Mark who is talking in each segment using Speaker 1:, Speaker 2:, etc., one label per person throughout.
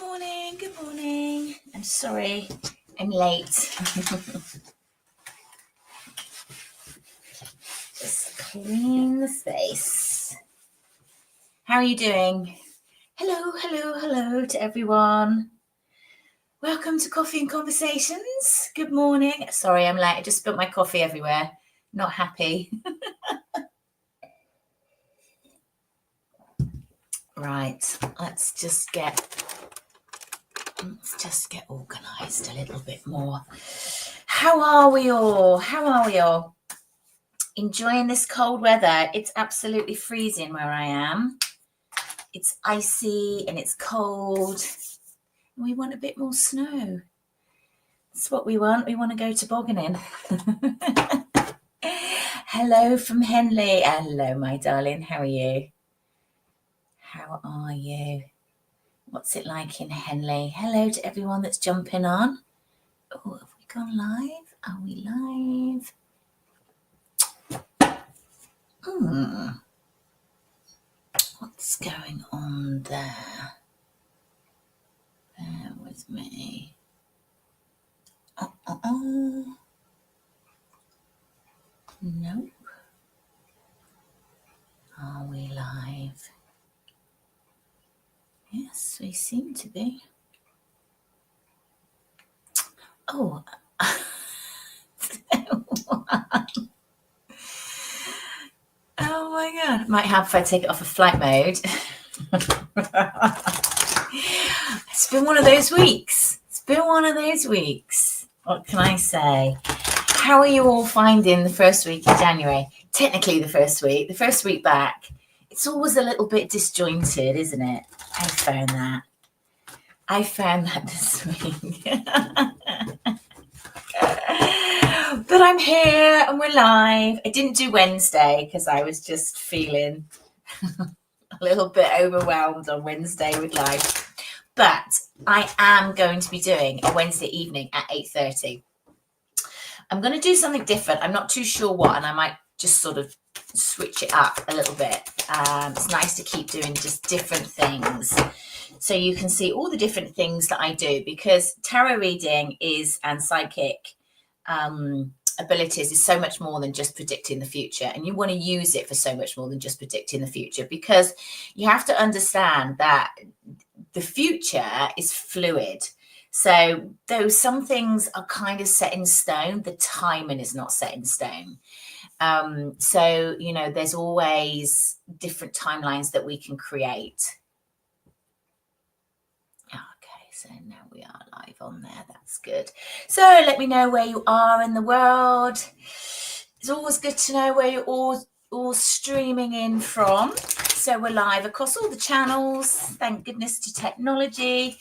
Speaker 1: morning, good morning. I'm sorry, I'm late. Just clean the space. How are you doing? Hello to everyone. Welcome to Coffee and Conversations. Good morning. Sorry, I'm late. I just spilled my coffee everywhere. Not happy. Right, let's just get organised a little bit more. How are we all? Enjoying this cold weather? It's absolutely freezing where I am. It's icy and it's cold. We want a bit more snow. That's what we want. We want to go tobogganing. Hello from Henley. Hello, my darling. How are you? How are you? What's it like in Henley? Hello to everyone that's jumping on. Oh, have we gone live? Are we live? What's going on there? Bear with me. Nope. Are we live? Yes, we seem to be. Oh. Oh my God. Might have if I take it off of flight mode. It's been one of those weeks. What can I say? How are you all finding the first week of January? Technically the first week back. It's always a little bit disjointed, isn't it? I found that this week. But I'm here and we're live. I didn't do Wednesday because I was just feeling a little bit overwhelmed on Wednesday with life. But I am going to be doing a Wednesday evening at 8:30. I'm going to do something different. I'm not too sure what, and I might just sort of switch it up a little bit. It's nice to keep doing just different things so you can see all the different things that I do, because tarot reading and psychic abilities is so much more than just predicting the future, and you want to use it for so much more than just predicting the future, because you have to understand that the future is fluid. So though some things are kind of set in stone, the timing is not set in stone. So, you know, there's always different timelines that we can create. Okay, so now we are live on there. That's good. So let me know where you are in the world. It's always good to know where you're all streaming in from. So we're live across all the channels. Thank goodness to technology.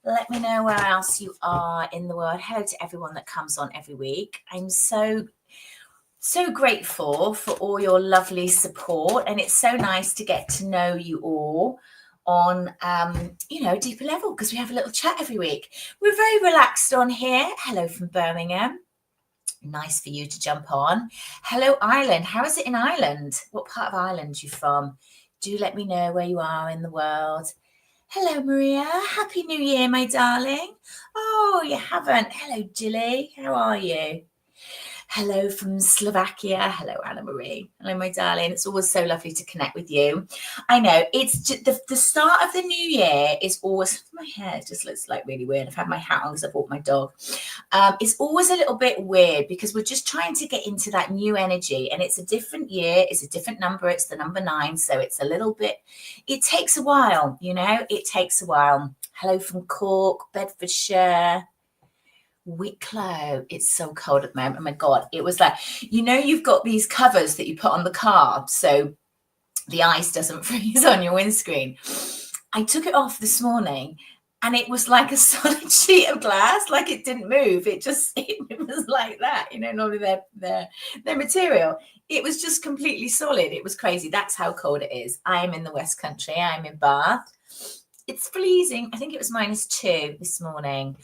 Speaker 1: Let me know where else you are in the world. Hello to everyone that comes on every week. I'm so grateful for all your lovely support, and it's so nice to get to know you all on a deeper level, because we have a little chat every week. We're very relaxed on here. Hello from Birmingham. Nice for you to jump on. Hello, Ireland. How is it in Ireland? What part of Ireland are you from? Do let me know where you are in the world. Hello, Maria. Happy New Year, my darling. Oh, you haven't. Hello, Jilly. How are you? Hello from Slovakia. Hello, Anna Marie. Hello, my darling. It's always so lovely to connect with you. I know it's just the start of the new year is always, my hair just looks like really weird. I've had my hat on because I bought my dog. It's always a little bit weird because we're just trying to get into that new energy, and it's a different year. It's a different number. It's the number 9. So it's a little bit, it takes a while, it takes a while. Hello from Cork, Bedfordshire. Wicklow. It's so cold at the moment. Oh my God. It was like, you've got these covers that you put on the car so the ice doesn't freeze on your windscreen. I took it off this morning and it was like a solid sheet of glass, like it didn't move. It was like that, normally their material. It was just completely solid. It was crazy. That's how cold it is. I am in the West Country. I'm in Bath. It's freezing. I think it was -2 this morning.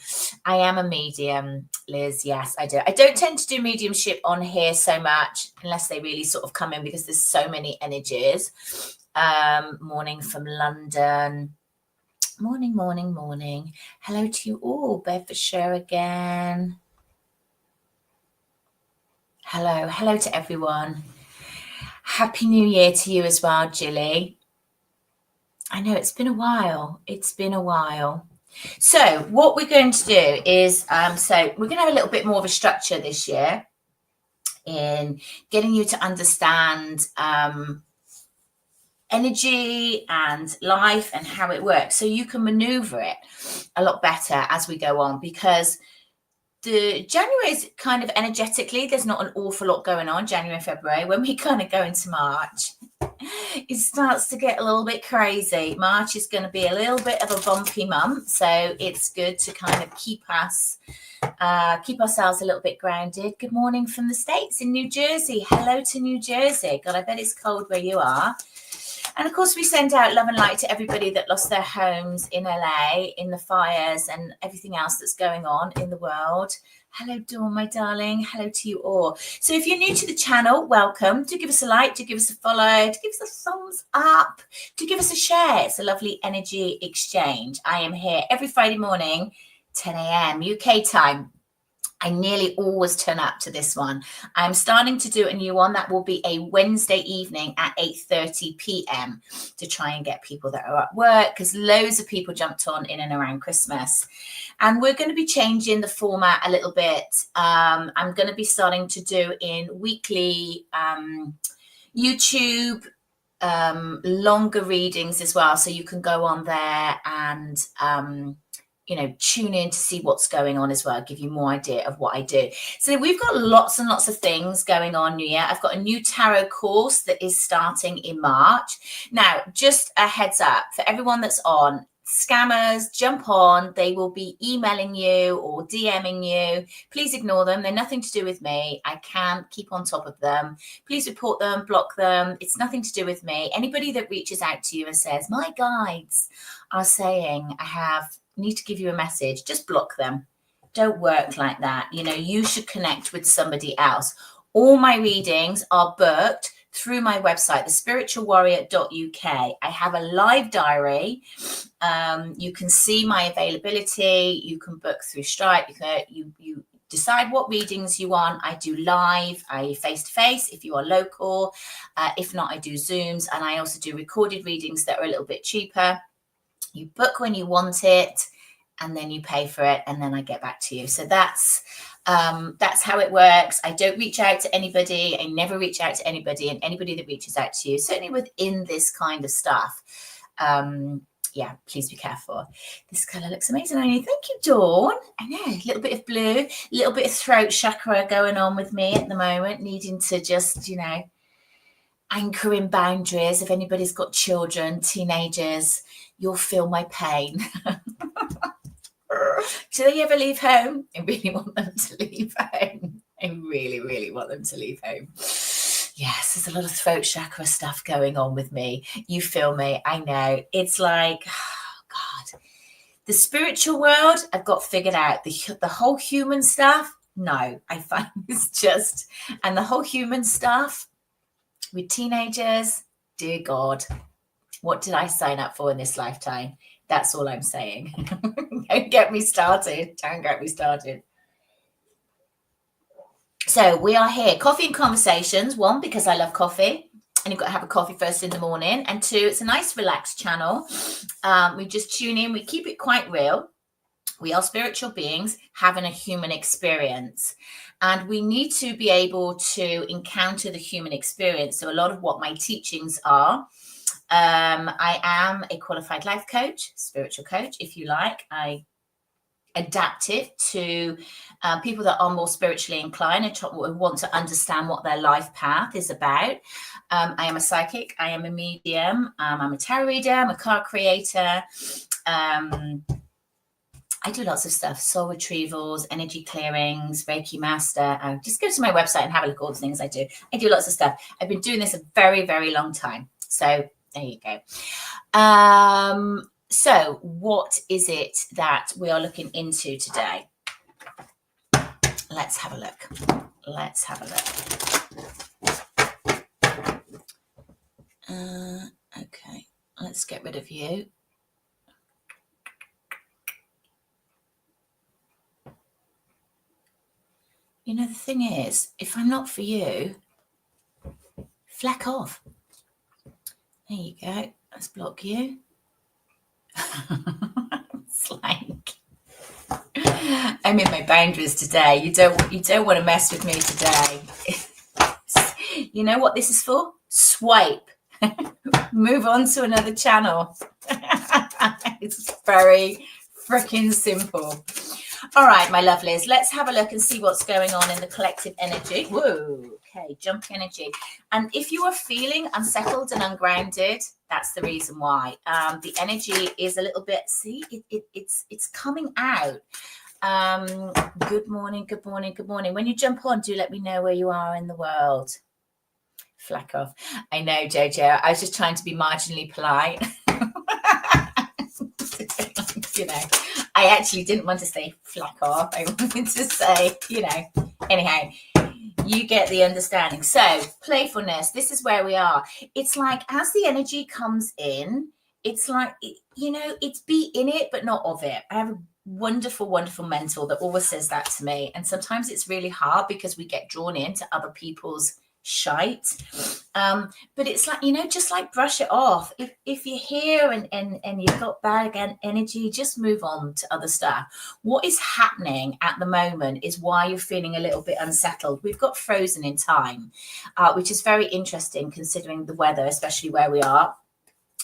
Speaker 1: I am a medium, Liz. Yes, I do. I don't tend to do mediumship on here so much unless they really sort of come in, because there's so many energies. Morning from London. Morning, morning, morning. Hello to you all. Bedfordshire again. Hello to everyone. Happy New Year to you as well, Jilly. I know it's been a while. So what we're going to do is, so we're going to have a little bit more of a structure this year in getting you to understand energy and life and how it works, so you can maneuver it a lot better as we go on, because the January is kind of energetically, there's not an awful lot going on January, February. When we kind of go into March, it starts to get a little bit crazy. March is going to be a little bit of a bumpy month, so it's good to kind of keep ourselves a little bit grounded. Good morning from the States in New Jersey. Hello to New Jersey. God, I bet it's cold where you are. And of course, we send out love and light to everybody that lost their homes in LA, in the fires and everything else that's going on in the world. Hello, Dawn, my darling. Hello to you all. So if you're new to the channel, welcome. Do give us a like, do give us a follow, do give us a thumbs up, do give us a share. It's a lovely energy exchange. I am here every Friday morning, 10 a.m. UK time. I nearly always turn up to this one. I'm starting to do a new one that will be a Wednesday evening at 8:30 p.m. to try and get people that are at work, because loads of people jumped on in and around Christmas. And we're going to be changing the format a little bit. I'm going to be starting to do in weekly YouTube longer readings as well. So you can go on there and tune in to see what's going on as well, give you more idea of what I do. So we've got lots and lots of things going on New Year. I've got a new tarot course that is starting in March. Now, just a heads up for everyone that's on, scammers, jump on. They will be emailing you or DMing you. Please ignore them. They're nothing to do with me. I can't keep on top of them. Please report them, block them. It's nothing to do with me. Anybody that reaches out to you and says, my guides are saying I need to give you a message, just block them. Don't work like that. You should connect with somebody else. All my readings are booked through my website, thespiritualwarrior.uk. I have a live diary. You can see my availability. You can book through Stripe. You decide what readings you want. I do live, I face-to-face if you are local. If not, I do Zooms, and I also do recorded readings that are a little bit cheaper. You book when you want it, and then you pay for it, and then I get back to you. So that's how it works. I don't reach out to anybody. I never reach out to anybody, and anybody that reaches out to you, certainly within this kind of stuff, please be careful. This colour looks amazing on you. Thank you, Dawn. I know, a little bit of blue, a little bit of throat chakra going on with me at the moment, needing to just, anchor in boundaries. If anybody's got children, teenagers, you'll feel my pain. Do they ever leave home? I really want them to leave home. I really, really want them to leave home. Yes, there's a lot of throat chakra stuff going on with me. You feel me? I know. It's like, oh God. The spiritual world, I've got figured out. The whole human stuff, no. I find it's just, and the whole human stuff with teenagers, dear God, what did I sign up for in this lifetime? That's all I'm saying. Don't get me started. So we are here. Coffee and conversations. One, because I love coffee, and you've got to have a coffee first in the morning. And two, it's a nice relaxed channel. We just tune in. We keep it quite real. We are spiritual beings having a human experience, and we need to be able to encounter the human experience. So a lot of what my teachings are, I am a qualified life coach, spiritual coach, if you like. I adapt it to people that are more spiritually inclined and want to understand what their life path is about. I am a psychic. I am a medium. I'm a tarot reader. I'm a card creator. I do lots of stuff, soul retrievals, energy clearings, Reiki master. Just go to my website and have a look at all the things I do. I do lots of stuff. I've been doing this a very, very long time. So there you go. So what is it that we are looking into today? Let's have a look. Okay, let's get rid of you. You know, the thing is, if I'm not for you, fleck off. There you go. Let's block you. It's like I'm in my boundaries today. You don't want to mess with me today. You know what this is for? Swipe. Move on to another channel. It's very freaking simple. All right, my lovelies, let's have a look and see what's going on in the collective energy. Whoa, okay, jumping energy. And if you are feeling unsettled and ungrounded, that's the reason why. The energy is a little bit, see, it's coming out. Good morning, good morning, good morning. When you jump on, do let me know where you are in the world. Flack off. I know, Jojo. I was just trying to be marginally polite. You know, I actually didn't want to say flack off. I wanted to say, you know, anyhow, you get the understanding. So playfulness, this is where we are. It's like as the energy comes in, it's like, you know, it's be in it, but not of it. I have a wonderful, wonderful mentor that always says that to me. And sometimes it's really hard because we get drawn into other people's shite. But it's like, you know, just like brush it off. If you're here and you've got bad again energy, just move on to other stuff. What is happening at the moment is why you're feeling a little bit unsettled. We've got frozen in time, which is very interesting considering the weather, especially where we are.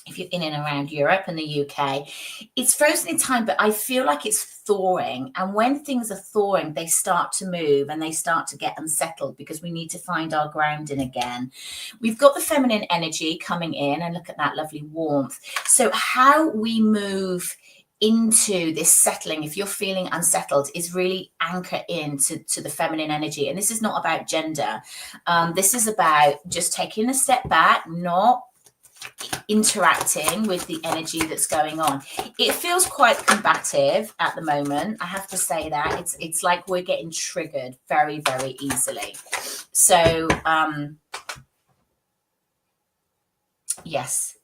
Speaker 1: If you're in and around Europe and the UK, it's frozen in time, but I feel like it's thawing. And when things are thawing, they start to move and they start to get unsettled because we need to find our grounding again. We've got the feminine energy coming in, and look at that lovely warmth. So how we move into this settling, if you're feeling unsettled, is really anchor into the feminine energy. And this is not about gender. This is about just taking a step back, not interacting with the energy that's going on. It feels quite combative at the moment. I have to say that it's like we're getting triggered very, very easily. So yes,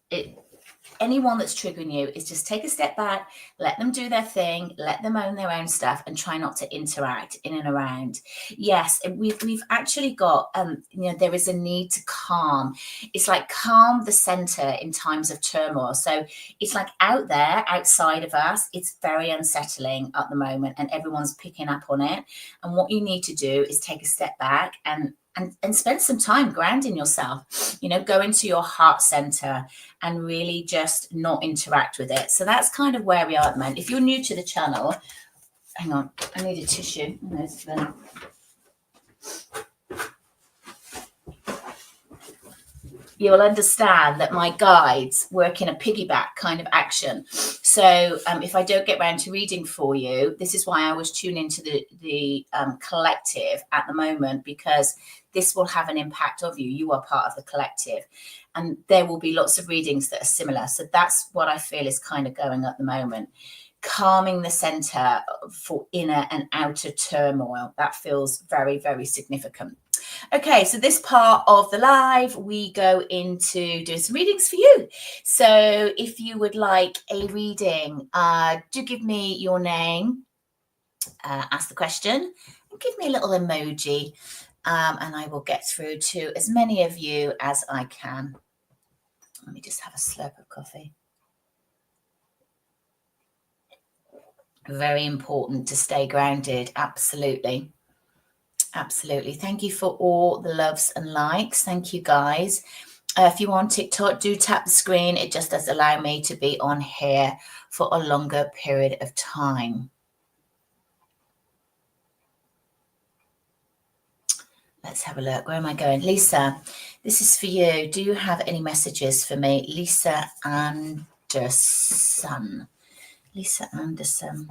Speaker 1: anyone that's triggering you is just take a step back, let them do their thing, let them own their own stuff, and try not to interact in and around. Yes, we've actually got, you know, there is a need to calm. It's like calm the center in times of turmoil. So it's like out there, outside of us, it's very unsettling at the moment, and everyone's picking up on it. And what you need to do is take a step back and spend some time grounding yourself, you know, go into your heart center and really just not interact with it. So that's kind of where we are at the moment. If you're new to the channel, hang on, I need a tissue. You'll understand that my guides work in a piggyback kind of action. So if I don't get around to reading for you, this is why I always tune into the collective at the moment, because this will have an impact of you. You are part of the collective, and there will be lots of readings that are similar. So that's what I feel is kind of going at the moment. Calming the center for inner and outer turmoil. That feels very, very significant. Okay, so this part of the live, we go into doing some readings for you. So if you would like a reading, do give me your name, ask the question, and give me a little emoji, and I will get through to as many of you as I can. Let me just have a slurp of coffee. Very important to stay grounded. Absolutely. Absolutely. Thank you for all the loves and likes. Thank you, guys. If you want TikTok, do tap the screen. It just does allow me to be on here for a longer period of time. Let's have a look. Where am I going? Lisa, this is for you. Do you have any messages for me? Lisa Anderson. Lisa Anderson.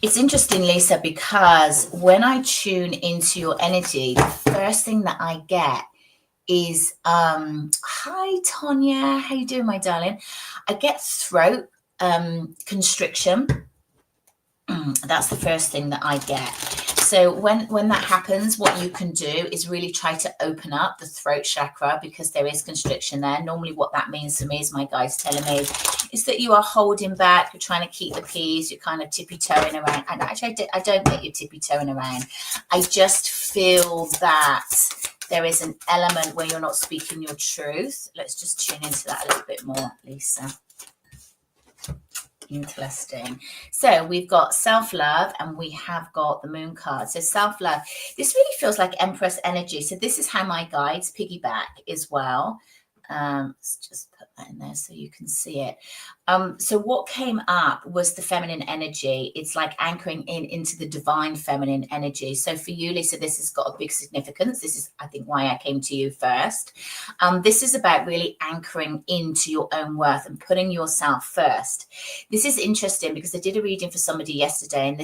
Speaker 1: It's interesting, Lisa, because when I tune into your energy, the first thing that I get is, hi, Tonya. How you doing, my darling? I get throat constriction. That's the first thing that I get. So when that happens, what you can do is really try to open up the throat chakra, because there is constriction there. Normally what that means to me is my guide's telling me is that you are holding back, you're trying to keep the peace, you're kind of tippy-toeing around. And actually I don't think you're tippy-toeing around. I just feel that there is an element where you're not speaking your truth. Let's just tune into that a little bit more, Lisa. Interesting. So we've got self-love and we have got the moon card. So self-love, this really feels like Empress energy. So this is how my guides piggyback as well. Let's just put that in there so you can see it. So what came up was the feminine energy. It's like anchoring into the divine feminine energy. So for you, Lisa, this has got a big significance. This is, I think, why I came to you first. This is about really anchoring into your own worth and putting yourself first. This is interesting because I did a reading for somebody yesterday, and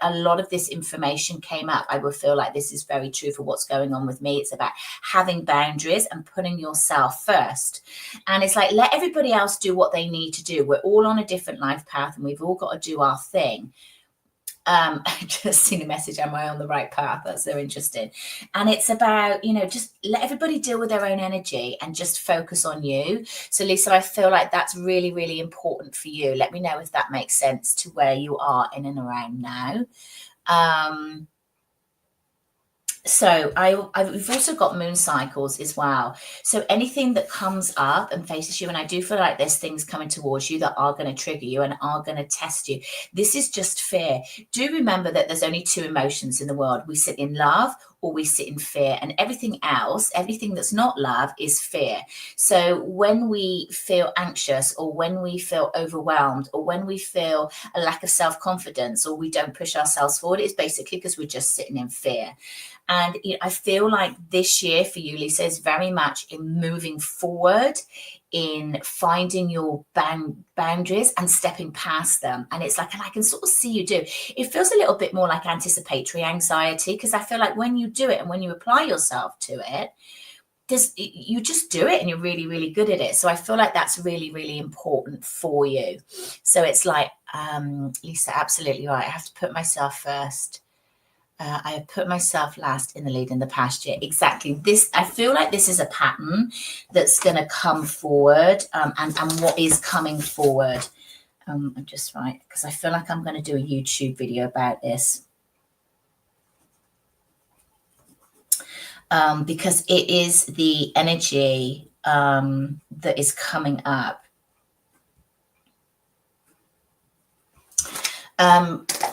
Speaker 1: a lot of this information came up. I will feel like this is very true for what's going on with me. It's about having boundaries and putting yourself first. And it's like, let everybody else do what they need to do. We're all on a different life path and we've all got to do our thing. I just seen a message, am I on the right path? That's so interesting. And it's about, just let everybody deal with their own energy and just focus on you. So Lisa, I feel like that's really, really important for you. Let me know if that makes sense to where you are in and around now. So we've also got moon cycles as well. So anything that comes up and faces you, and I do feel like there's things coming towards you that are going to trigger you and are going to test you. This is just fear. Do remember that there's only two emotions in the world. We sit in love or we sit in fear, and everything else, everything that's not love, is fear. So when we feel anxious or when we feel overwhelmed or when we feel a lack of self-confidence or we don't push ourselves forward, it's basically because we're just sitting in fear. And I feel like this year for you, Lisa, is very much in moving forward, in finding your boundaries and stepping past them. And it's like, and I can sort of see you do. It feels a little bit more like anticipatory anxiety, because I feel like when you do it and when you apply yourself to it, you just do it and you're really, really good at it. So I feel like that's really, really important for you. So it's like, Lisa, absolutely right. I have to put myself first. I have put myself last in the lead in the past year. Exactly. This, I feel like this is a pattern that's going to come forward, and what is coming forward. I'm just right, because I feel like I'm going to do a YouTube video about this. Because it is the energy that is coming up.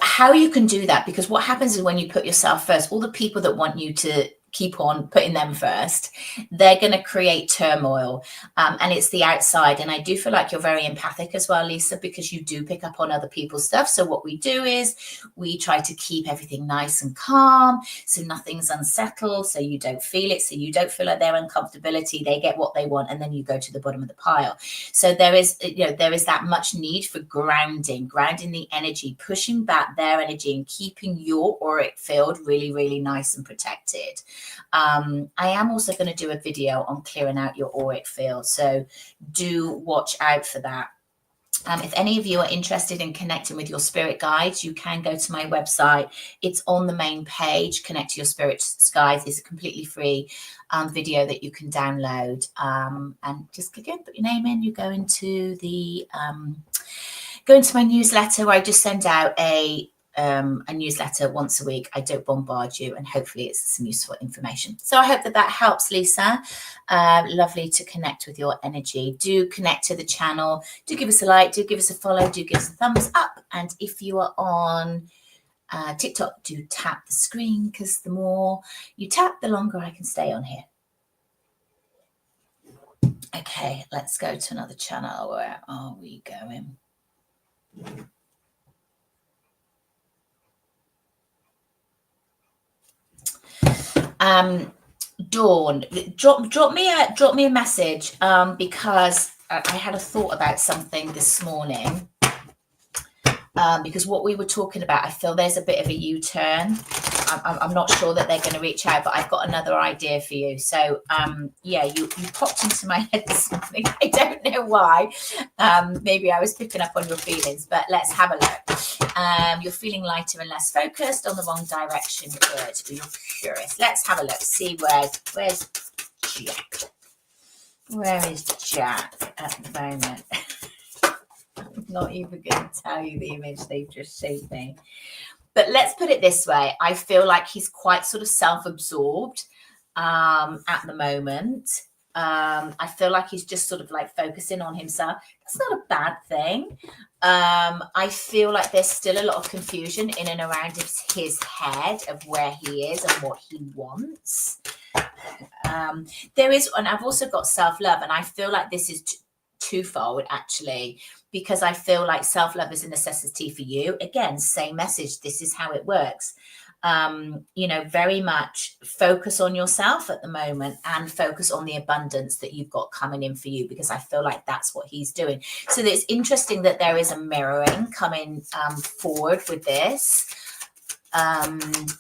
Speaker 1: How you can do that, because what happens is when you put yourself first, all the people that want you to keep on putting them first, they're going to create turmoil, and it's the outside. And I do feel like you're very empathic as well, Lisa, because you do pick up on other people's stuff. So what we do is we try to keep everything nice and calm, so nothing's unsettled, so you don't feel it, so you don't feel like their uncomfortability, they get what they want, and then you go to the bottom of the pile. So there is that much need for grounding the energy, pushing back their energy and keeping your auric field really, really nice and protected. I am also going to do a video on clearing out your auric field, so do watch out for that. If any of you are interested in connecting with your spirit guides, you can go to my website. It's on the main page. Connect to Your Spirit Guides is a completely free video that you can download, and just click in, put your name in. You go into my newsletter, where I just send out a newsletter once a week. I don't bombard you, and hopefully it's some useful information. So I hope that helps, Lisa. Lovely to connect with your energy. Do connect to the channel. Do give us a like. Do give us a follow. Do give us a thumbs up. And if you are on TikTok, do tap the screen, because the more you tap, the longer I can stay on here. Okay, let's go to another channel. Where are we going? Dawn, drop me a message, because I had a thought about something this morning, because what we were talking about, I feel there's a bit of a U-turn. I'm not sure that they're going to reach out, but I've got another idea for you. So yeah, you popped into my head this morning. I don't know why. Maybe I was picking up on your feelings, but let's have a look. You're feeling lighter and less focused, on the wrong direction. Good. You're curious. Let's have a look. See where's Jack? Where is Jack at the moment? I'm not even going to tell you the image they've just showed me. But let's put it this way. I feel like he's quite sort of self-absorbed at the moment. I feel like he's just sort of like focusing on himself. That's not a bad thing. I feel like there's still a lot of confusion in and around his head of where he is and what he wants. There is, and I've also got self-love, and I feel like this is twofold actually, because I feel like self-love is a necessity for you. Again, same message. This is how it works. Very much focus on yourself at the moment and focus on the abundance that you've got coming in for you, because I feel like that's what he's doing. So it's interesting that there is a mirroring coming forward with this. And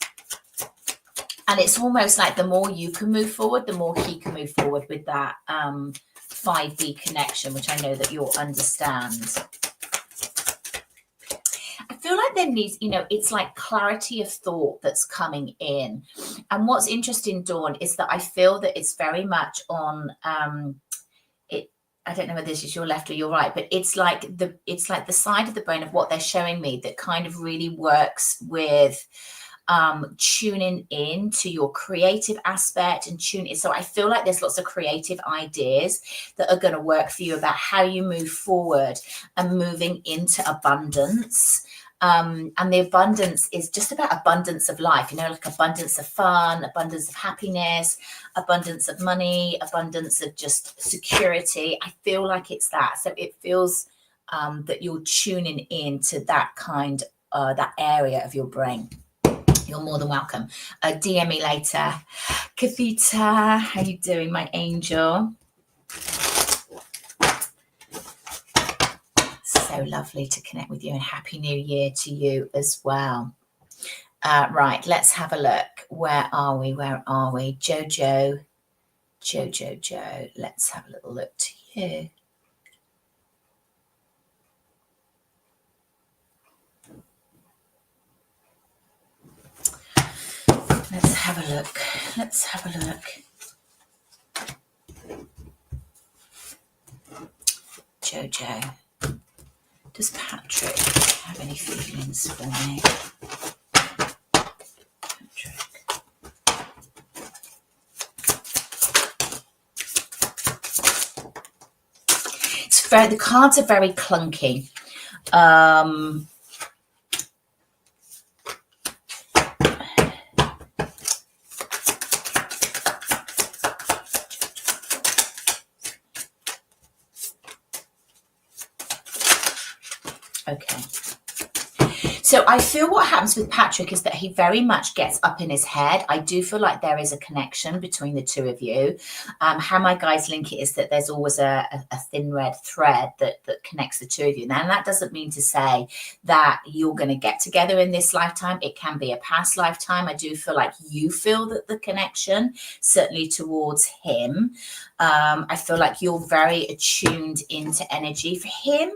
Speaker 1: it's almost like the more you can move forward, the more he can move forward with that 5D connection, which I know that you'll understand. I feel like there needs, it's like clarity of thought that's coming in. And what's interesting, Dawn, is that I feel that it's very much on I don't know whether this is your left or your right, but it's like the side of the brain of what they're showing me that kind of really works with tuning in to your creative aspect and tune in. So I feel like there's lots of creative ideas that are going to work for you about how you move forward and moving into abundance. And the abundance is just about abundance of life, like abundance of fun, abundance of happiness, abundance of money, abundance of just security. I feel like it's that. So it feels that you're tuning into that that area of your brain. You're more than welcome. DM me later. Kavita, how you doing, my angel? So lovely to connect with you, and Happy New Year to you as well. Right, let's have a look. Where are we? Jojo. Let's have a little look to you. Let's have a look. Jojo. Does Patrick have any feelings for me? Patrick. The cards are very clunky. Okay. So I feel what happens with Patrick is that he very much gets up in his head. I do feel like there is a connection between the two of you. How my guys link it is that there's always a thin red thread that connects the two of you. Now, that doesn't mean to say that you're going to get together in this lifetime. It can be a past lifetime. I do feel like you feel that the connection, certainly towards him. I feel like you're very attuned into energy. For him,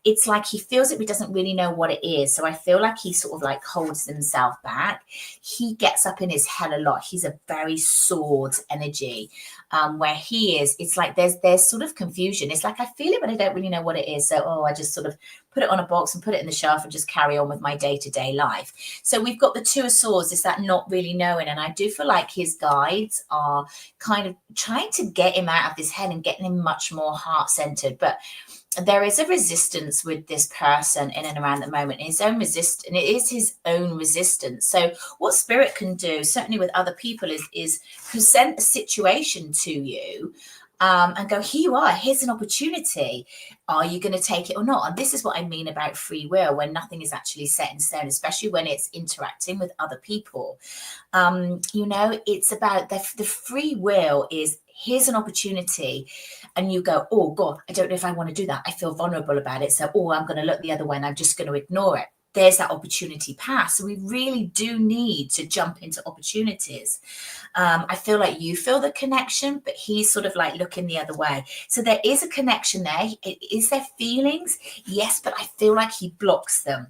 Speaker 1: it's like he feels it, but doesn't really know what it is. So I feel like he sort of like holds himself back. He gets up in his head a lot. He's a very swords energy. Where he is, it's like there's sort of confusion. It's like I feel it, but I don't really know what it is. So I just sort of put it on a box and put it in the shelf and just carry on with my day-to-day life. So we've got the Two of Swords. Is that not really knowing? And I do feel like his guides are kind of trying to get him out of his head and getting him much more heart-centered. But there is a resistance with this person in and around the moment. His own resistance, and it is his own resistance. So what Spirit can do, certainly with other people, is present a situation to you and go, here you are, here's an opportunity. Are you going to take it or not? And this is what I mean about free will, when nothing is actually set in stone, especially when it's interacting with other people. It's about the free will is, here's an opportunity, and you go, oh God, I don't know if I want to do that. I feel vulnerable about it. So, I'm going to look the other way and I'm just going to ignore it. There's that opportunity pass. So we really do need to jump into opportunities. I feel like you feel the connection, but he's sort of like looking the other way. So there is a connection there. Is there feelings? Yes, but I feel like he blocks them.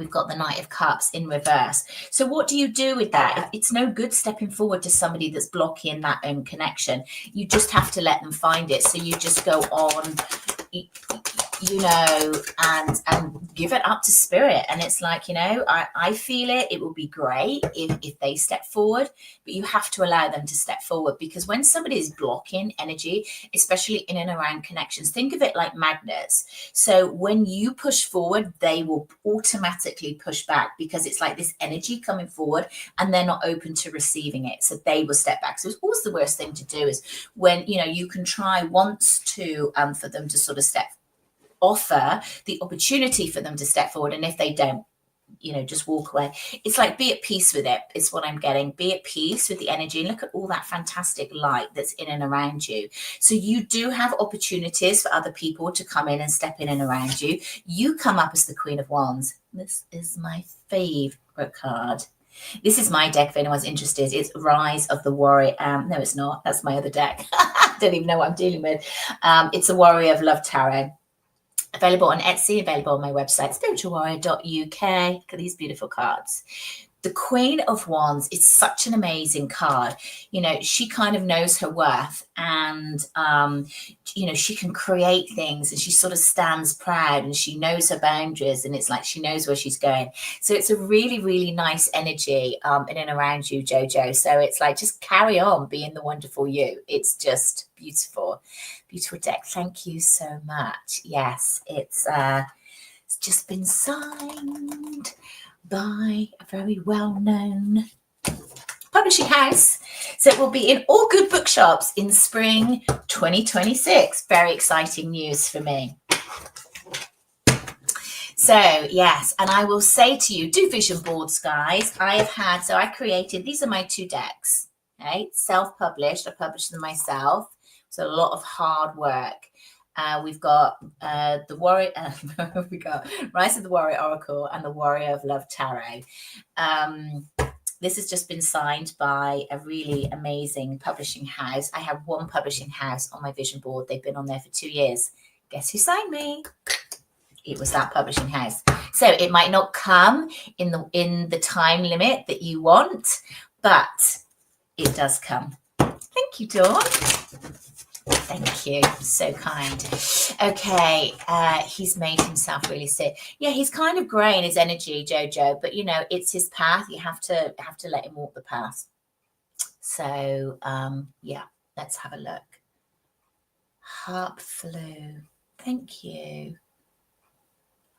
Speaker 1: we've got the Knight of Cups in reverse. So what do you do with that? It's no good stepping forward to somebody that's blocking that own connection. You just have to let them find it. So you just go on, you know, and give it up to spirit. And it's like, you know, I feel it will be great if they step forward, but you have to allow them to step forward, because when somebody is blocking energy, especially in and around connections, think of it like magnets. So when you push forward, they will automatically push back, because it's like this energy coming forward and they're not open to receiving it. So they will step back. So it's always the worst thing to do is when, you know, you can try once to for them to sort of offer the opportunity for them to step forward, and if they don't, you know, just walk away. It's like, be at peace with it, is what I'm getting. Be at peace with the energy, and look at all that fantastic light that's in and around you. So you do have opportunities for other people to come in and step in and around you. You come up as the Queen of Wands. This is my favorite card. This is my deck if anyone's interested. It's Rise of the Warrior. No, it's not. That's my other deck. I don't even know what I'm dealing with. It's a Warrior of Love Tarot. Available on Etsy, available on my website, spiritualwarrior.uk. Look at these beautiful cards. The Queen of Wands is such an amazing card. You know, she kind of knows her worth, and, you know, she can create things, and she sort of stands proud, and she knows her boundaries, and it's like she knows where she's going. So it's a really, really nice energy in and around you, Jojo. So it's like, just carry on being the wonderful you. It's just beautiful. Beautiful deck. Thank you so much. Yes, it's just been signed by a very well-known publishing house. So it will be in all good bookshops in spring 2026. Very exciting news for me. So yes, and I will say to you, do vision boards, guys. I created, these are my two decks, okay? Self-published, I published them myself. It's a lot of hard work. We've got the Warrior, we got Rise of the Warrior Oracle and the Warrior of Love Tarot. This has just been signed by a really amazing publishing house. I have one publishing house on my vision board. They've been on there for 2 years. Guess who signed me? It was that publishing house. So it might not come in the time limit that you want, but it does come. Thank you, Dawn. Thank you. So kind. Okay. He's made himself really sick. Yeah, he's kind of grey in his energy, Jojo, but you know, it's his path. You have to let him walk the path. So yeah, let's have a look. Harp Flu. Thank you.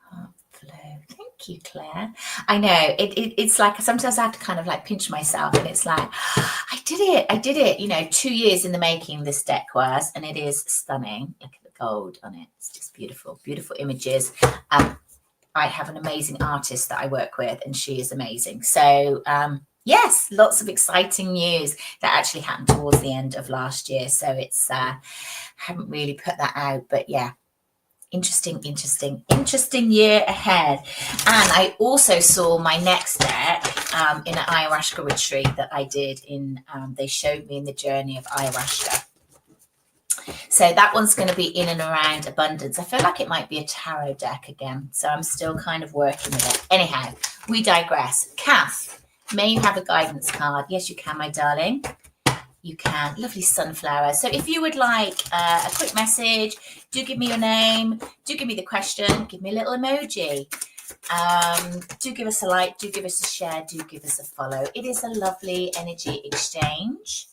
Speaker 1: Harp Flu. Thank you, Claire. I know it's like sometimes I have to kind of like pinch myself, and it's like, I did it. You know, 2 years in the making this deck was, and it is stunning. Look at the gold on it. It's just beautiful, beautiful images. I have an amazing artist that I work with, and she is amazing. So yes, lots of exciting news that actually happened towards the end of last year. So it's haven't really put that out, but yeah. Interesting year ahead. And I also saw my next deck in an ayahuasca retreat that I did in, they showed me in the journey of ayahuasca. So that one's going to be in and around abundance. I feel like it might be a tarot deck again. So I'm still kind of working with it. Anyhow, we digress. Kath, may you have a guidance card? Yes, you can, my darling. You can. Lovely sunflower. So if you would like a quick message, do give me your name, do give me the question, give me a little emoji. Do give us a like, do give us a share, do give us a follow. It is a lovely energy exchange.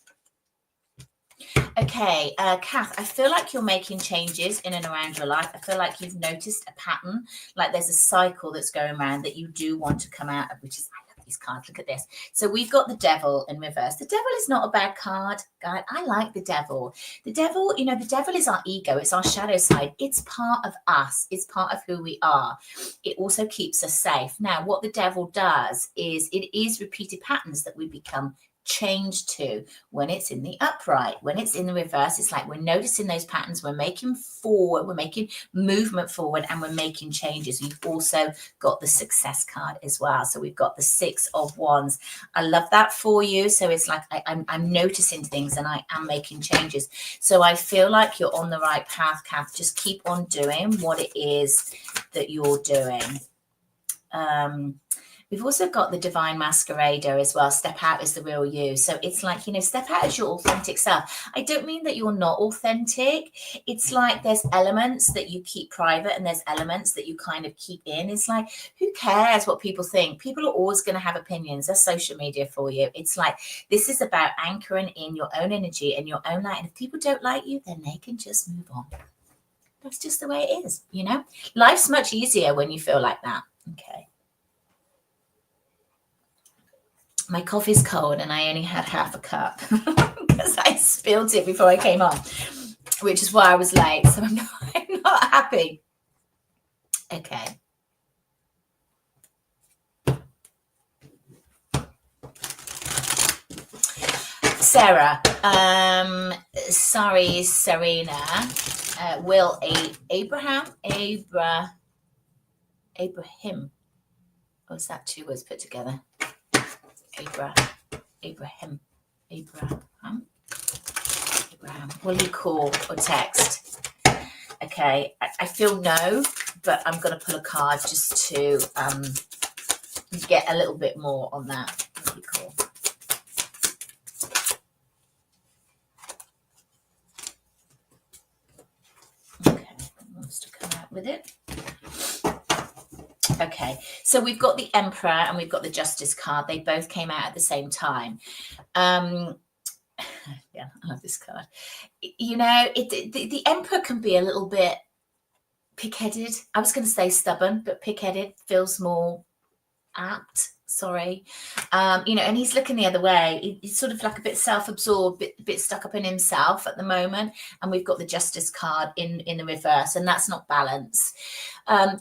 Speaker 1: Okay, Kath, I feel like you're making changes in and around your life. I feel like you've noticed a pattern, like there's a cycle that's going around that you do want to come out of, which is, these cards, look at this. So we've got the Devil in reverse. The Devil is not a bad card, guy. I like the Devil. The Devil, you know, the Devil is our ego. It's our shadow side. It's part of us. It's part of who we are. It also keeps us safe. Now, what the Devil does is it is repeated patterns that we become change to when it's in the upright. When it's in the reverse, it's like we're noticing those patterns, we're making forward, we're making movement forward, and we're making changes. We've also got the Success card as well. So we've got the 6 of Wands. I love that for you. So it's like I'm noticing things and I am making changes. So I feel like you're on the right path, Kath. Just keep on doing what it is that you're doing. We've also got the Divine Masquerader as well. Step out as the real you. So it's like, step out as your authentic self. I don't mean that you're not authentic. It's like there's elements that you keep private and there's elements that you kind of keep in. It's like, who cares what people think? People are always going to have opinions. That's social media for you. It's like, this is about anchoring in your own energy and your own light. And if people don't like you, then they can just move on. That's just the way it is, Life's much easier when you feel like that. Okay. My coffee's cold and I only had half a cup because I spilled it before I came on, which is why I was late. So I'm not happy. Okay. Sarah, sorry, Serena, Will, Abraham, Abraham. Oh, is that two words put together? Abraham. Will you call or text? Okay, I feel no, but I'm going to pull a card just to get a little bit more on that. Will you call? Okay, wants to come out with it. Okay, so we've got the Emperor and we've got the Justice card. They both came out at the same time. Yeah, I love this card. The Emperor can be a little bit pig-headed. I was going to say stubborn, but pig-headed feels more apt. Sorry. And he's looking the other way. He's sort of like a bit self-absorbed, bit stuck up in himself at the moment. And we've got the Justice card in the reverse, and that's not balance.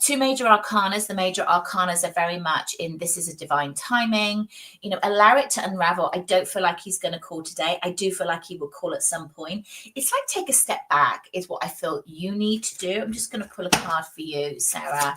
Speaker 1: Two major arcanas. The major arcanas are very much in this is a divine timing. Allow it to unravel. I don't feel like he's going to call today. I do feel like he will call at some point. It's like take a step back is what I feel you need to do. I'm just going to pull a card for you, Sarah.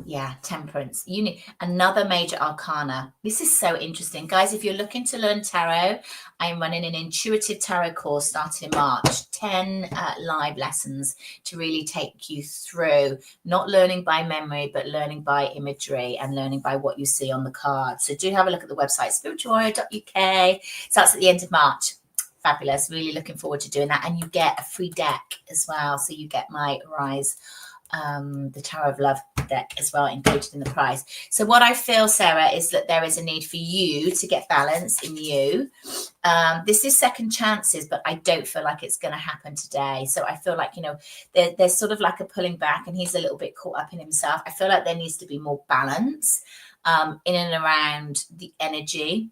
Speaker 1: Yeah, Temperance. You need another major arcana. This is so interesting. Guys, if you're looking to learn tarot, I'm running an intuitive tarot course starting in March. 10 live lessons to really take you through, not learning by memory, but learning by imagery and learning by what you see on the card. So do have a look at the website, spiritualwarrior.uk. Starts at the end of March. Fabulous. Really looking forward to doing that. And you get a free deck as well. So you get my Rise the Tower of Love deck as well included in the price. So what I feel, Sarah, is that there is a need for you to get balance in you. This is second chances, but I don't feel like it's going to happen today. So I feel like, there's sort of like a pulling back and he's a little bit caught up in himself. I feel like there needs to be more balance in and around the energy.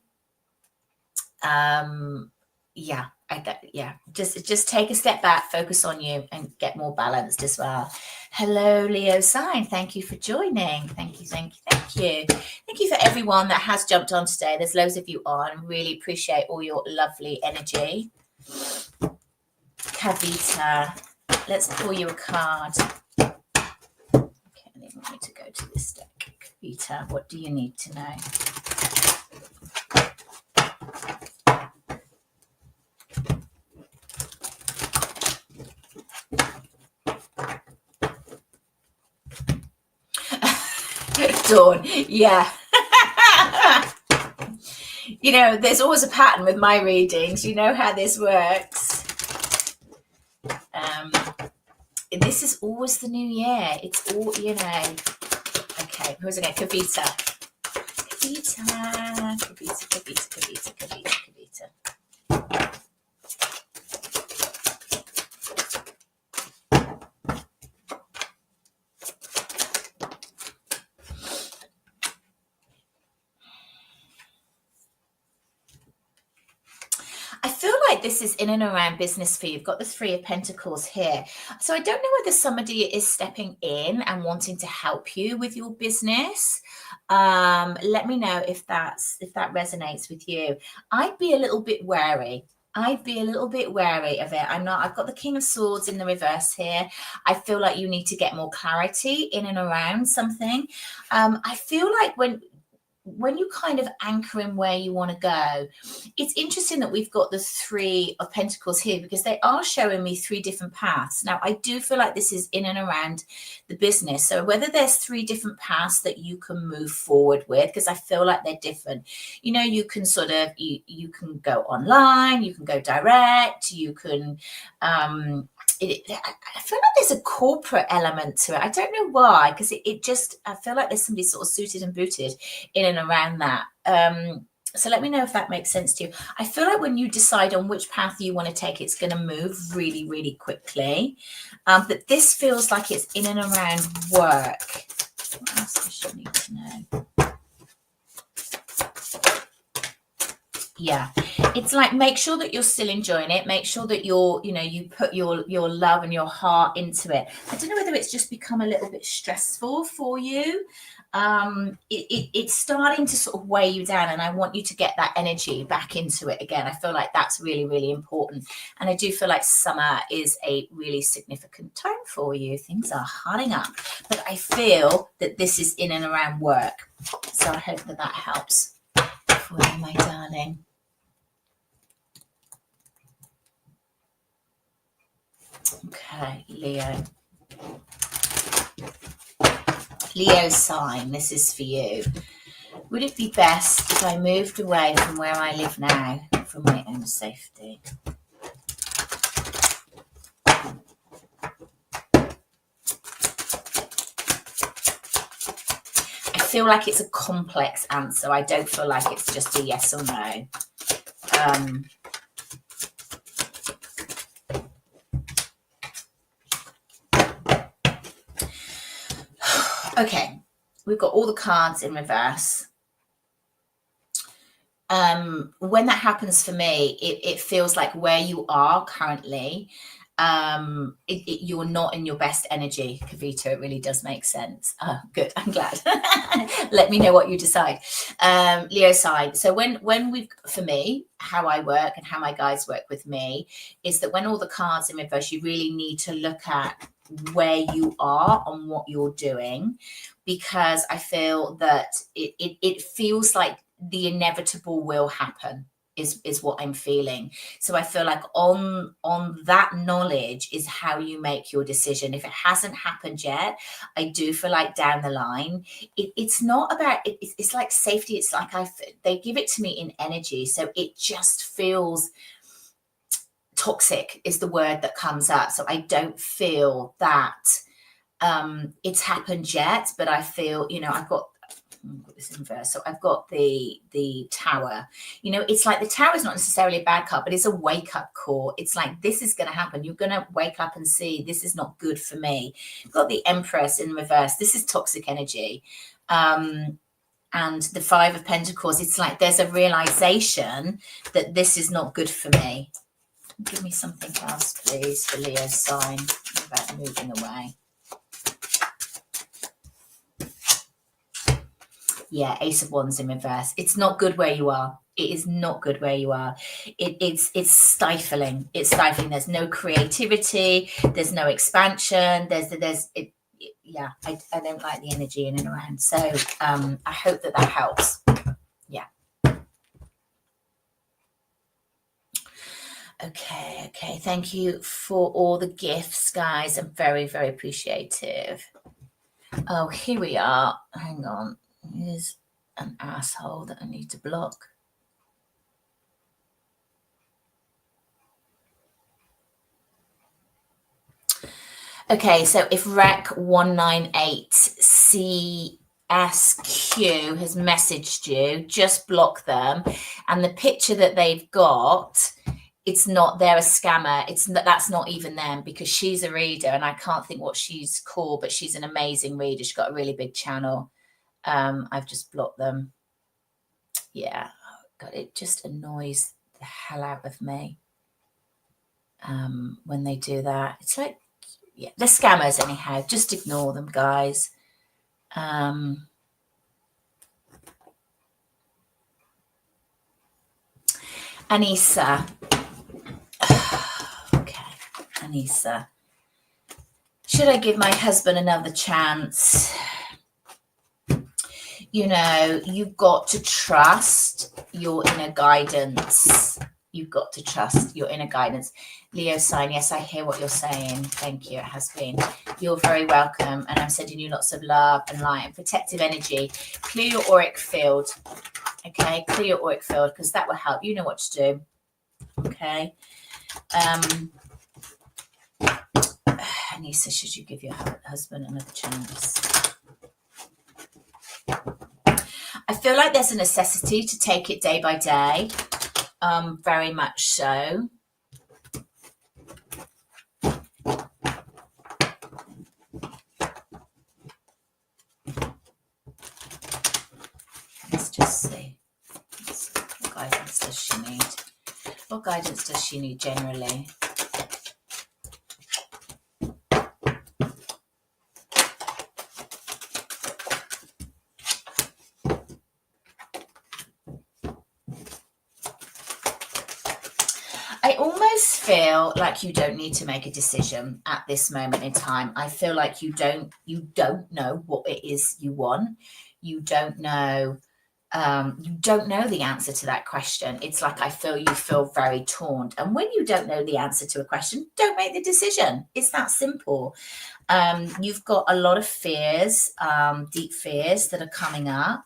Speaker 1: Just take a step back, focus on you and get more balanced as well. Hello, Leo sign. Thank you for joining. Thank you for everyone that has jumped on today. There's loads of you on. Really appreciate all your lovely energy. Kavita, let's pull you a card. Okay, I think we need to go to this deck. Kavita, what do you need to know? Dawn, yeah. There's always a pattern with my readings. You know how this works. This is always the new year. It's all, Okay, who's again? Kavita. I feel like this is in and around business for you. You've got the Three of Pentacles here. So I don't know whether somebody is stepping in and wanting to help you with your business. Let me know if that resonates with you. I'd be a little bit wary. I've got the King of Swords in the reverse here. I feel like you need to get more clarity in and around something. I feel like when when you kind of anchor in where you want to go, it's interesting that we've got the 3 of Pentacles here, because they are showing me 3 different paths. Now, I do feel like this is in and around the business. So whether there's 3 different paths that you can move forward with, because I feel like they're different. You know, you can sort of, you can go online, you can go direct, you can, I feel like there's a corporate element to it. I don't know why, because it just, I feel like there's somebody sort of suited and booted in and around that. So let me know if that makes sense to you. I feel like when you decide on which path you want to take, it's going to move really, really quickly. But this feels like it's in and around work. What else does she need to know? Yeah, it's like, make sure that you're still enjoying it. Make sure that you're, you know, you put your love and your heart into it. I don't know whether it's just become a little bit stressful for you. It's starting to sort of weigh you down, and I want you to get that energy back into it again. I feel like that's really, really important. And I do feel like summer is a really significant time for you. Things are hardening up, but I feel that this is in and around work. So I hope that that helps for you, my darling. Okay, Leo. Leo sign, this is for you. Would it be best if I moved away from where I live now for my own safety? I feel like it's a complex answer. I don't feel like it's just a yes or no. Okay, we've got all the cards in reverse. When that happens for me, it feels like where you are currently, you're not in your best energy, Kavita. It really does make sense. Oh, good. I'm glad. Let me know what you decide. Leo sign. So when we've, for me, how I work and how my guides work with me is that when all the cards in reverse, you really need to look at where you are on what you're doing, because I feel that it feels like the inevitable will happen is what I'm feeling. So I feel like on that knowledge is how you make your decision. If it hasn't happened yet, I do feel like down the line, it's not about it, it's like safety. It's like they give it to me in energy, so it just feels toxic is the word that comes up. So I don't feel that it's happened yet, but I feel, you know, I've got this inverse. So I've got the Tower. You know, it's like the Tower is not necessarily a bad card, but it's a wake-up call. It's like, this is going to happen. You're going to wake up and see this is not good for me. I've got the Empress in reverse. This is toxic energy. And the 5 of Pentacles, it's like there's a realization that this is not good for me. Give me something else, please, for Leo's sign about moving away. Yeah, Ace of Wands in reverse. It's not good where you are. It is not good where you are. It's stifling. It's stifling. There's no creativity. There's no expansion. Yeah, I don't like the energy in and around. So I hope that helps. Yeah. Okay. Thank you for all the gifts, guys. I'm very, very appreciative. Oh, here we are. Hang on. Here's an asshole that I need to block. Okay, so if Rec198CSQ has messaged you, just block them. And the picture that they've got, it's not, they're a scammer. That's not even them, because she's a reader and I can't think what she's called, but she's an amazing reader. She's got a really big channel. I've just blocked them. Yeah, oh God, it just annoys the hell out of me when they do that. It's like, yeah, they're scammers anyhow. Just ignore them, guys. Anissa. Okay, Anissa. Should I give my husband another chance? you know, you've got to trust your inner guidance. You've got to trust your inner guidance. Leo sign, yes, I hear what you're saying. Thank you. It has been. You're very welcome. And I'm sending you lots of love and light and protective energy. Clear your auric field. Okay, clear your auric field, because that will help. You know what to do. Okay. Anissa, should you give your husband another chance? I feel like there's a necessity to take it day by day. Very much so. Let's just see. What guidance does she need? What guidance does she need generally? I almost feel like you don't need to make a decision at this moment in time. I feel like you don't know what it is you want. You don't know the answer to that question. It's like I feel you feel very torn. And when you don't know the answer to a question, don't make the decision. It's that simple. You've got a lot of fears, deep fears that are coming up.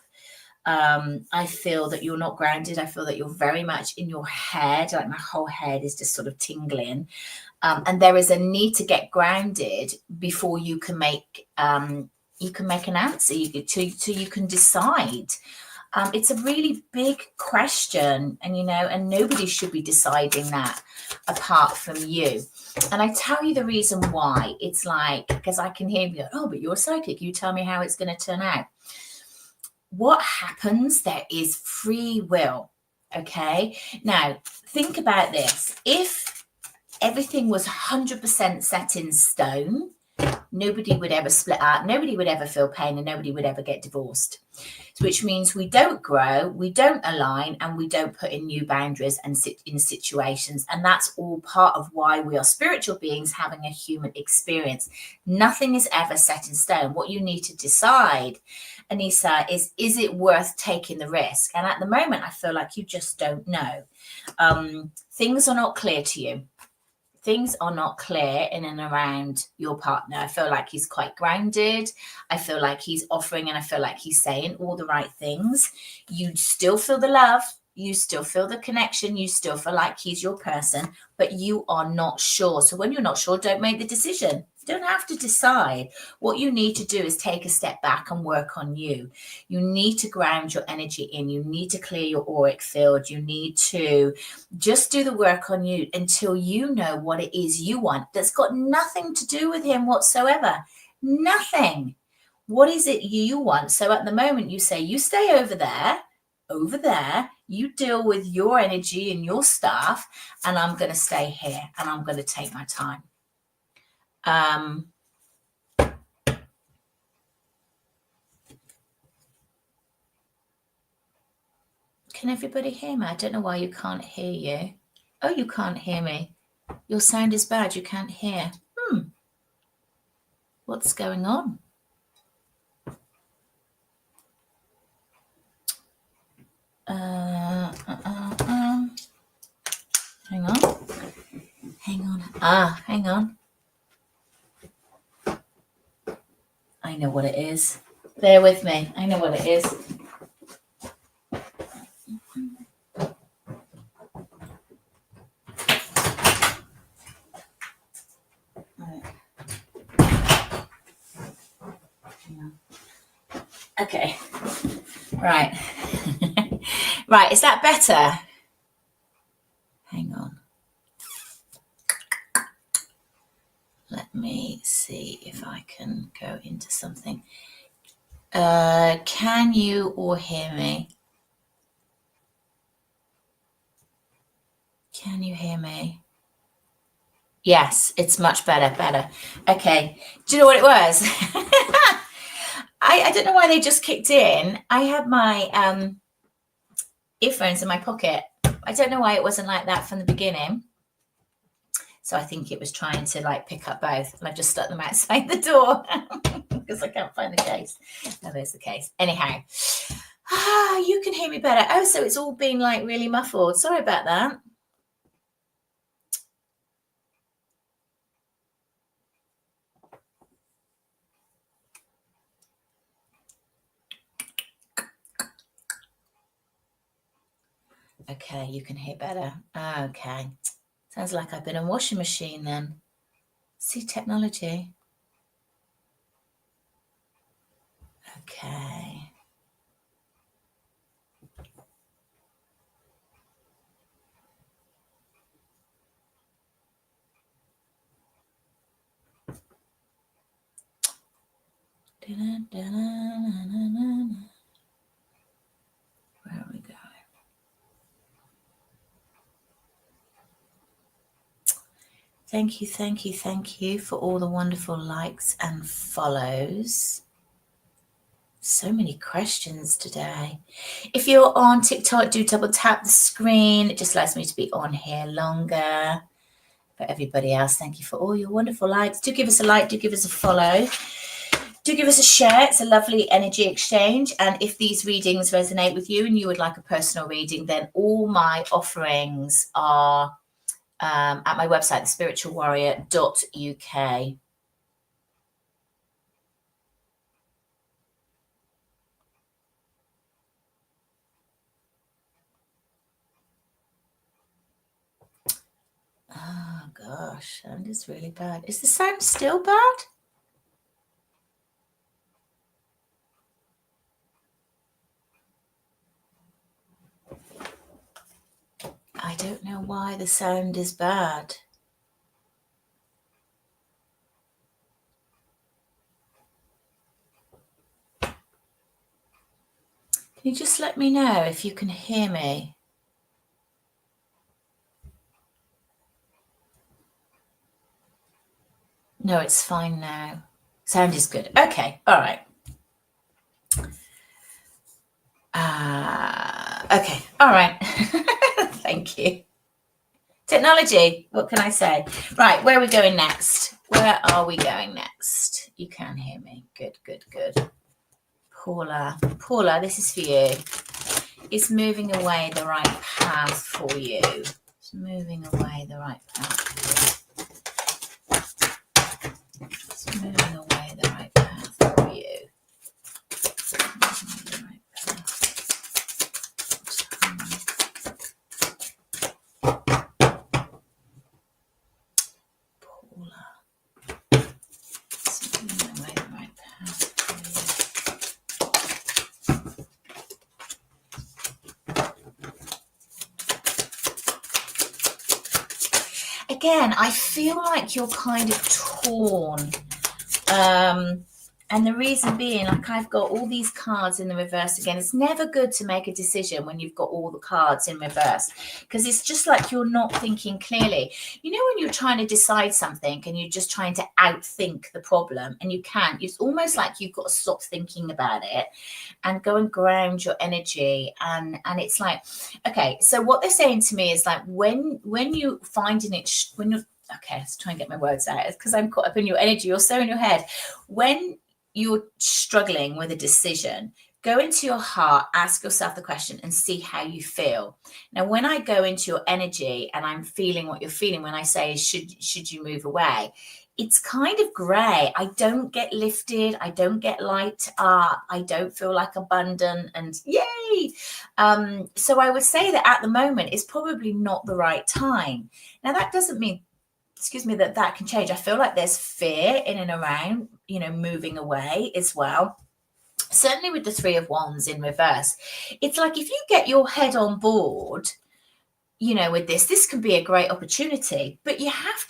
Speaker 1: I feel that you're not grounded. I feel that you're very much in your head. Like my whole head is just sort of tingling. And there is a need to get grounded before you can make an answer. You can decide. It's a really big question, and nobody should be deciding that apart from you. And I tell you the reason why. It's like, because I can hear you go, oh, but you're psychic. You tell me how it's going to turn out. What happens? There is free will. Okay. Now, think about this. If everything was 100% set in stone, nobody would ever split up, nobody would ever feel pain, and nobody would ever get divorced. Which means we don't grow, we don't align, and we don't put in new boundaries and sit in situations. And that's all part of why we are spiritual beings having a human experience. Nothing is ever set in stone. What you need to decide, Anissa, is it worth taking the risk? And at the moment, I feel like you just don't know. Things are not clear to you. Things are not clear in and around your partner. I feel like he's quite grounded. I feel like he's offering, and I feel like he's saying all the right things. You still feel the love. You still feel the connection. You still feel like he's your person, but you are not sure. So when you're not sure, don't make the decision. You don't have to decide. What you need to do is take a step back and work on you. You need to ground your energy in. You need to clear your auric field. You need to just do the work on you until you know what it is you want. That's got nothing to do with him whatsoever. Nothing. What is it you want? So at the moment you say, you stay over there, you deal with your energy and your stuff, and I'm going to stay here and I'm going to take my time. Can everybody hear me? I don't know why you can't hear you. Oh, you can't hear me. Your sound is bad. You can't hear. What's going on? Hang on. Hang on. I know what it is. Bear with me. I know what it is. Okay. Right. Right. Is that better? Hang on. Let me see if I can go into something. Can you all hear me? Can you hear me? Yes, it's much better. Okay. Do you know what it was? I don't know why they just kicked in. I had my earphones in my pocket. I don't know why it wasn't like that from the beginning. So I think it was trying to pick up both. And I just stuck them outside the door because I can't find the case. No, there's the case. Anyhow, You can hear me better. Oh, so it's all been like really muffled. Sorry about that. Okay, you can hear better. Okay. Sounds like I've been a washing machine then. See, technology. Okay. Where are we going? Thank you for all the wonderful likes and follows. So many questions today. If you're on TikTok, do double tap the screen. It just allows me to be on here longer. For everybody else, thank you for all your wonderful likes. Do give us a like, do give us a follow. Do give us a share. It's a lovely energy exchange. And if these readings resonate with you and you would like a personal reading, then all my offerings are at my website, thespiritualwarrior.uk. Oh, gosh, sound is really bad. Is the sound still bad? I don't know why the sound is bad. Can you just let me know if you can hear me? No, it's fine now. Sound is good. Okay, all right. Okay, all right. Thank you. Technology, what can I say? Right, where are we going next? Where are we going next? You can hear me. Good. Paula, this is for you. It's moving away the right path for you. It's moving away the right path for you. It's moving away the right path for you. Again, I feel like you're kind of torn. And the reason being, like, I've got all these cards in the reverse again. It's never good to make a decision when you've got all the cards in reverse, because it's just like you're not thinking clearly. You know, when you're trying to decide something and you're just trying to outthink the problem and you can't, it's almost like you've got to stop thinking about it and go and ground your energy. And it's like, okay, so what they're saying to me is like, when you finding it, when you're, okay, let's try and get my words out, because I'm caught up in your energy. You're so in your head. When you're struggling with a decision, go into your heart, ask yourself the question and see how you feel. Now, when I go into your energy and I'm feeling what you're feeling, when I say, should you move away? It's kind of grey. I don't get lifted. I don't get light up. I don't feel like abundant and yay. So I would say that at the moment it's probably not the right time. Now, that doesn't mean, excuse me, that can change. I feel like there's fear in and around, you know, moving away as well. Certainly with the Three of Wands in reverse, it's like if you get your head on board, you know, with this can be a great opportunity, but you have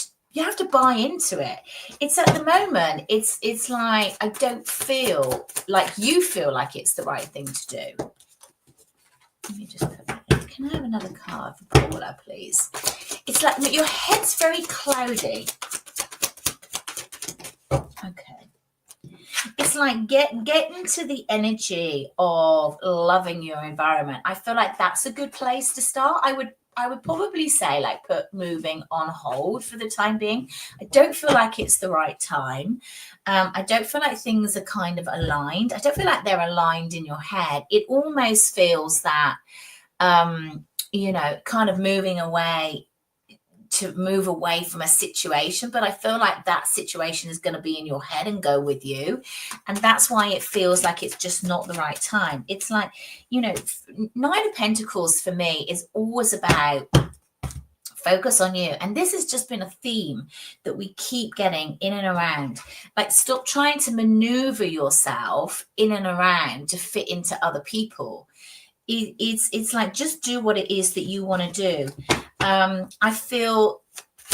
Speaker 1: to buy into it. It's at the moment, it's like, I don't feel like you feel like it's the right thing to do. Let me just put that in. Can I have another card for Paula, please? It's like your head's very cloudy. Okay. It's like get into the energy of loving your environment. I feel like that's a good place to start. I I would probably say like put moving on hold for the time being. I don't feel like it's the right time. I don't feel like things are kind of aligned. I don't feel like they're aligned in your head. It almost feels that, kind of moving away to move away from a situation, but I feel like that situation is going to be in your head and go with you, and that's why it feels like it's just not the right time. It's like, Nine of Pentacles for me is always about focus on you, and this has just been a theme that we keep getting in and around. Like, stop trying to maneuver yourself in and around to fit into other people. It's like, just do what it is that you want to do. I feel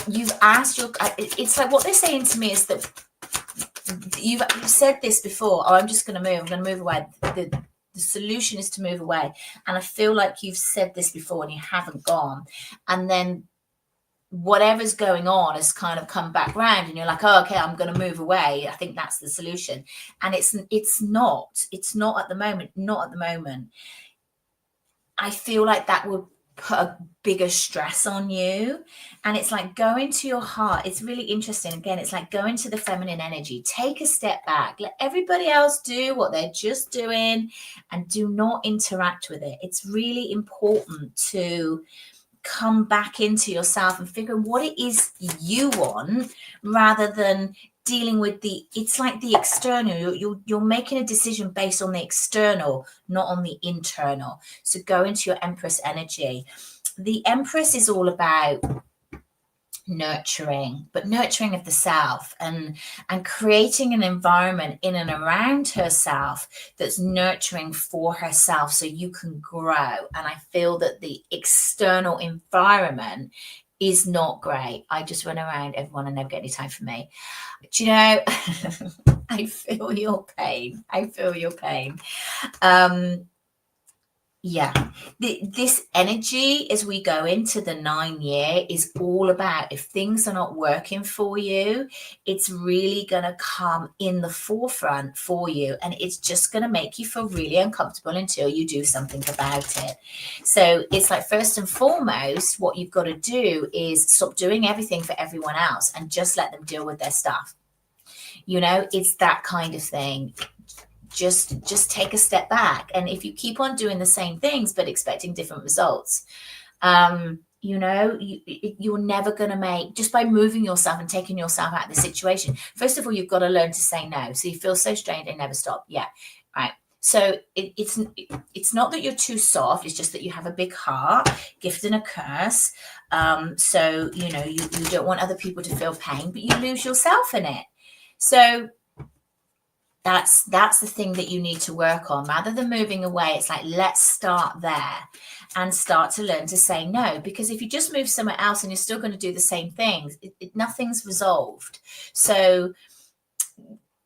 Speaker 1: you've asked it's like what they're saying to me is that you've said this before. Oh, I'm just going to move. I'm going to move away. The solution is to move away. And I feel like you've said this before and you haven't gone. And then whatever's going on has kind of come back round and you're like, oh, okay, I'm going to move away. I think that's the solution. And it's not at the moment. Not at the moment. I feel like that would put a bigger stress on you. And it's like going to your heart. It's really interesting. Again, it's like going to the feminine energy. Take a step back. Let everybody else do what they're just doing and do not interact with it. It's really important to come back into yourself and figure what it is you want, rather than dealing with it's like the external. You're making a decision based on the external, not on the internal. So go into your Empress energy. The Empress is all about nurturing, but nurturing of the self, and creating an environment in and around herself that's nurturing for herself so you can grow. And I feel that the external environment is not great. I just run around everyone and never get any time for me. Do you know, I feel your pain. Yeah, this energy as we go into the 9 year is all about, if things are not working for you, it's really going to come in the forefront for you, and it's just going to make you feel really uncomfortable until you do something about it. So it's like, first and foremost, what you've got to do is stop doing everything for everyone else and just let them deal with their stuff. It's that kind of thing. Just take a step back. And if you keep on doing the same things but expecting different results, you're never going to make, just by moving yourself and taking yourself out of the situation. First of all, you've got to learn to say no. So you feel so strained and never stop. Yeah, right. So it's not that you're too soft. It's just that you have a big heart, gift and a curse. So you don't want other people to feel pain, but you lose yourself in it. So that's the thing that you need to work on. Rather than moving away, it's like, let's start there and start to learn to say no. Because if you just move somewhere else and you're still going to do the same things, nothing's resolved. So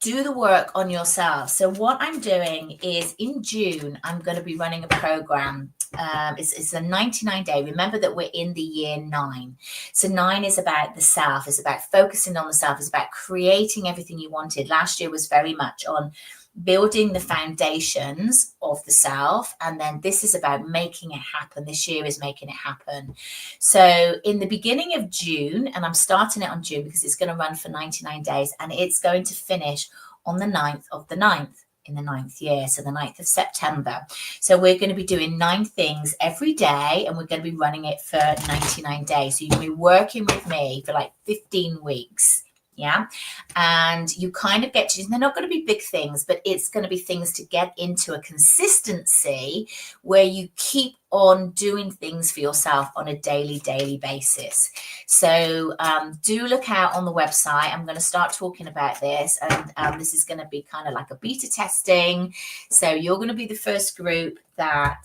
Speaker 1: do the work on yourself. So what I'm doing is, in June, I'm going to be running a program. It's a 99-day. Remember that we're in the year 9. So 9 is about the self. It's about focusing on the self. It's about creating everything you wanted. Last year was very much on building the foundations of the self. And then this is about making it happen. This year is making it happen. So in the beginning of June, and I'm starting it on June because it's going to run for 99 days, and it's going to finish on the 9th of the 9th. In the 9th year, so the 9th of September. So we're going to be doing 9 things every day, and we're going to be running it for 99 days. So you're going to be working with me for like 15 weeks. Yeah. And you kind of get to, they're not going to be big things, but it's going to be things to get into a consistency where you keep on doing things for yourself on a daily basis. So do look out on the website. I'm going to start talking about this, and this is going to be kind of like a beta testing. So you're going to be the first group that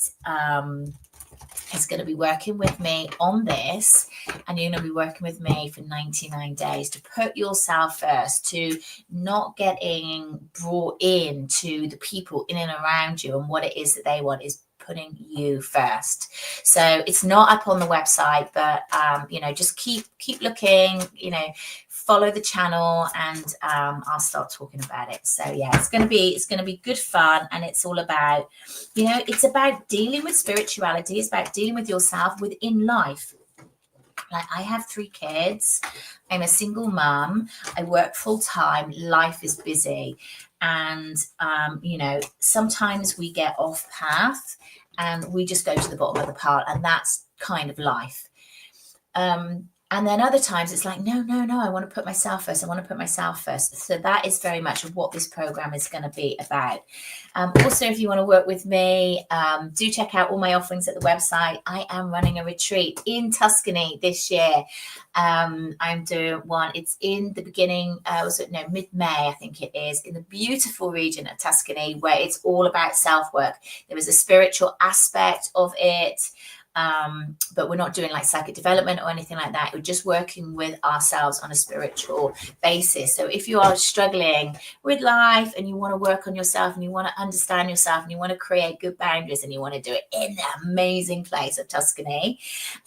Speaker 1: is going to be working with me on this, and you're going to be working with me for 99 days to put yourself first, to not getting brought in to the people in and around you and what it is that they want. Is putting you first. So it's not up on the website, but you know, just keep looking, you know, follow the channel, and I'll start talking about it. So yeah, it's gonna be good fun, and it's all about, you know, it's about dealing with spirituality, it's about dealing with yourself within life. Like, I have 3 kids, I'm a single mum, I work full time, life is busy, and you know, sometimes we get off path and we just go to the bottom of the pile, and that's kind of life. And then other times it's like, no, I want to put myself first. I want to put myself first. So that is very much what this program is going to be about. Also, if you want to work with me, do check out all my offerings at the website. I am running a retreat in Tuscany this year. I'm doing one. It's in the beginning, mid-May, I think it is, in the beautiful region of Tuscany, where it's all about self-work. There is a spiritual aspect of it. But we're not doing like psychic development or anything like that. We're just working with ourselves on a spiritual basis. So if you are struggling with life and you want to work on yourself and you want to understand yourself and you want to create good boundaries and you want to do it in the amazing place of Tuscany,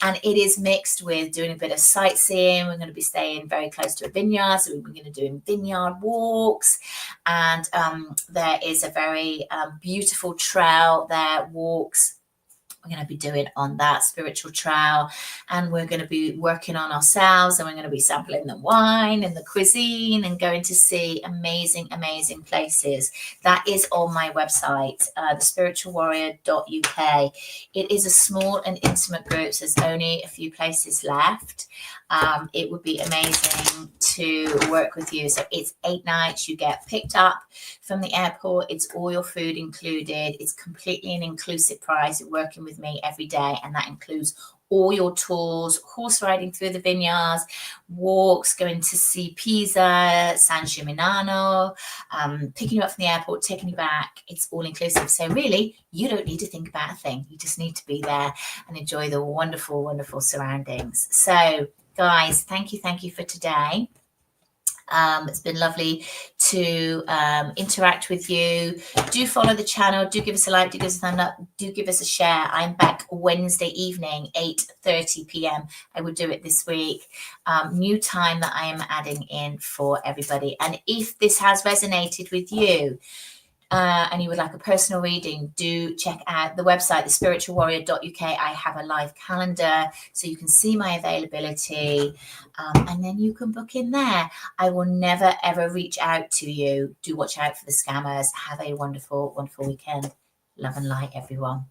Speaker 1: and it is mixed with doing a bit of sightseeing. We're going to be staying very close to a vineyard, so we're going to do vineyard walks, and there is a very beautiful trail there, walks we're going to be doing on that spiritual trail, and we're going to be working on ourselves, and we're going to be sampling the wine and the cuisine and going to see amazing places. That is on my website, thespiritualwarrior.uk. It is a small and intimate group, so there's only a few places left. It would be amazing to work with you. So it's 8 nights. You get picked up from the airport. It's all your food included. It's completely an inclusive price. You're working with me every day, and that includes all your tours, horse riding through the vineyards, walks, going to see Pisa, San Gimignano, picking you up from the airport, taking you back. It's all inclusive. So really, you don't need to think about a thing. You just need to be there and enjoy the wonderful surroundings. So guys, thank you for today. It's been lovely to interact with you. Do follow the channel. Do give us a like. Do give us a thumbs up. Do give us a share. I'm back Wednesday evening, 8:30 p.m. I will do it this week. New time that I am adding in for everybody. And if this has resonated with you, and you would like a personal reading, do check out the website, thespiritualwarrior.uk. I have a live calendar so you can see my availability, and then you can book in there. I will never ever reach out to you. Do watch out for the scammers. Have a wonderful weekend. Love and light, everyone.